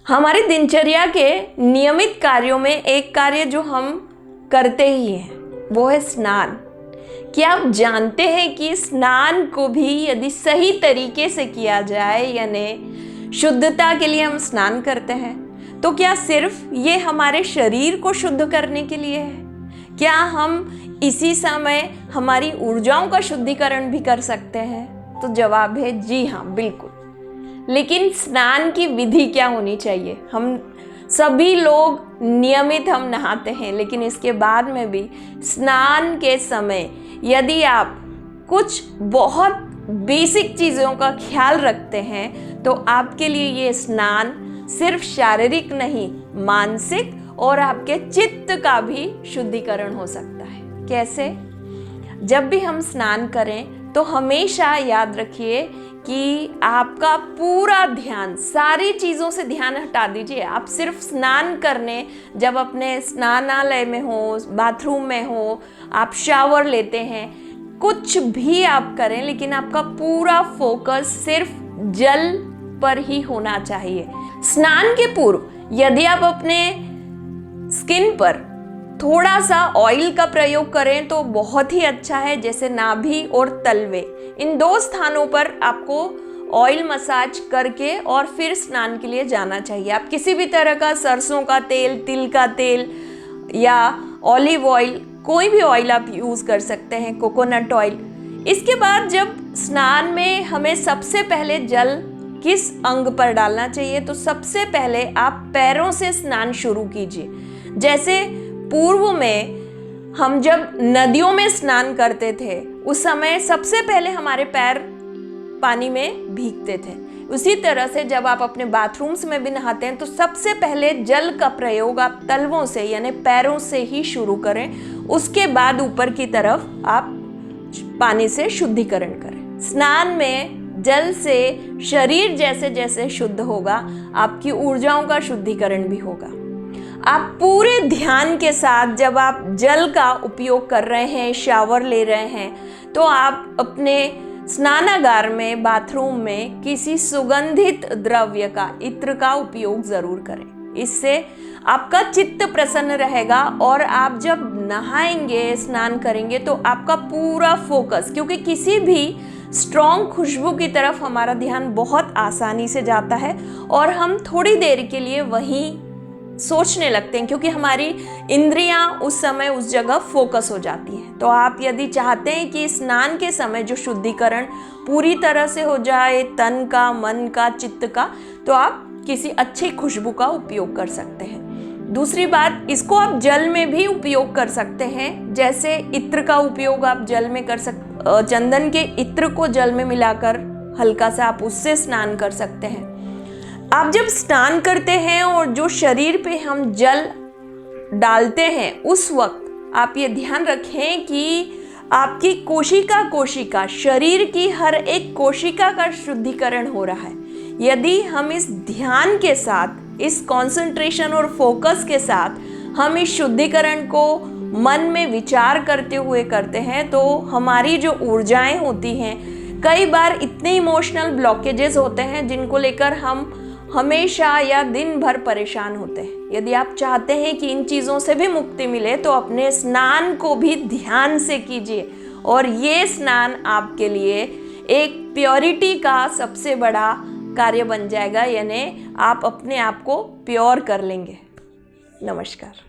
हमारी दिनचर्या के नियमित कार्यों में एक कार्य जो हम करते ही हैं वो है स्नान। क्या आप जानते हैं कि स्नान को भी यदि सही तरीके से किया जाए, यानी शुद्धता के लिए हम स्नान करते हैं, तो क्या सिर्फ ये हमारे शरीर को शुद्ध करने के लिए है? क्या हम इसी समय हमारी ऊर्जाओं का शुद्धिकरण भी कर सकते हैं? तो जवाब है जी हाँ, बिल्कुल। लेकिन स्नान की विधि क्या होनी चाहिए? हम सभी लोग नियमित हम नहाते हैं, लेकिन इसके बाद में भी स्नान के समय यदि आप कुछ बहुत बेसिक चीज़ों का ख्याल रखते हैं तो आपके लिए ये स्नान सिर्फ शारीरिक नहीं, मानसिक और आपके चित्त का भी शुद्धिकरण हो सकता है। कैसे? जब भी हम स्नान करें तो हमेशा याद रखिए कि आपका पूरा ध्यान, सारी चीज़ों से ध्यान हटा दीजिए। आप सिर्फ स्नान करने, जब अपने स्नानालय में हो, बाथरूम में हो, आप शावर लेते हैं, कुछ भी आप करें, लेकिन आपका पूरा फोकस सिर्फ जल पर ही होना चाहिए। स्नान के पूर्व यदि आप अपने स्किन पर थोड़ा सा ऑयल का प्रयोग करें तो बहुत ही अच्छा है, जैसे नाभि और तलवे, इन दो स्थानों पर आपको ऑयल मसाज करके और फिर स्नान के लिए जाना चाहिए। आप किसी भी तरह का सरसों का तेल, तिल का तेल या ऑलिव ऑयल, कोई भी ऑयल आप यूज़ कर सकते हैं, कोकोनट ऑयल। इसके बाद जब स्नान में हमें सबसे पहले जल किस अंग पर डालना चाहिए, तो सबसे पहले आप पैरों से स्नान शुरू कीजिए। जैसे पूर्व में हम जब नदियों में स्नान करते थे उस समय सबसे पहले हमारे पैर पानी में भीगते थे, उसी तरह से जब आप अपने बाथरूम्स में भी नहाते हैं तो सबसे पहले जल का प्रयोग आप तलवों से यानी पैरों से ही शुरू करें, उसके बाद ऊपर की तरफ आप पानी से शुद्धिकरण करें। स्नान में जल से शरीर जैसे जैसे शुद्ध होगा, आपकी ऊर्जाओं का शुद्धिकरण भी होगा। आप पूरे ध्यान के साथ जब आप जल का उपयोग कर रहे हैं, शावर ले रहे हैं, तो आप अपने स्नानागार में, बाथरूम में किसी सुगंधित द्रव्य का, इत्र का उपयोग ज़रूर करें। इससे आपका चित्त प्रसन्न रहेगा और आप जब नहाएंगे, स्नान करेंगे तो आपका पूरा फोकस, क्योंकि किसी भी स्ट्रॉन्ग खुशबू की तरफ हमारा ध्यान बहुत आसानी से जाता है और हम थोड़ी देर के लिए वहीं सोचने लगते हैं, क्योंकि हमारी इंद्रियां उस समय उस जगह फोकस हो जाती हैं। तो आप यदि चाहते हैं कि स्नान के समय जो शुद्धिकरण पूरी तरह से हो जाए, तन का, मन का, चित्त का, तो आप किसी अच्छी खुशबू का उपयोग कर सकते हैं। दूसरी बात, इसको आप जल में भी उपयोग कर सकते हैं। जैसे इत्र का उपयोग आप जल में कर सकते, चंदन के इत्र को जल में मिलाकर हल्का सा आप उससे स्नान कर सकते हैं। आप जब स्नान करते हैं और जो शरीर पे हम जल डालते हैं उस वक्त आप ये ध्यान रखें कि आपकी कोशिका शरीर की हर एक कोशिका का शुद्धिकरण हो रहा है। यदि हम इस ध्यान के साथ, इस कंसंट्रेशन और फोकस के साथ हम इस शुद्धिकरण को मन में विचार करते हुए करते हैं तो हमारी जो ऊर्जाएं होती हैं, कई बार इतने इमोशनल ब्लॉकेजेस होते हैं जिनको लेकर हम हमेशा या दिन भर परेशान होते हैं। यदि आप चाहते हैं कि इन चीज़ों से भी मुक्ति मिले तो अपने स्नान को भी ध्यान से कीजिए और ये स्नान आपके लिए एक प्योरिटी का सबसे बड़ा कार्य बन जाएगा, यानी आप अपने आप को प्योर कर लेंगे। नमस्कार।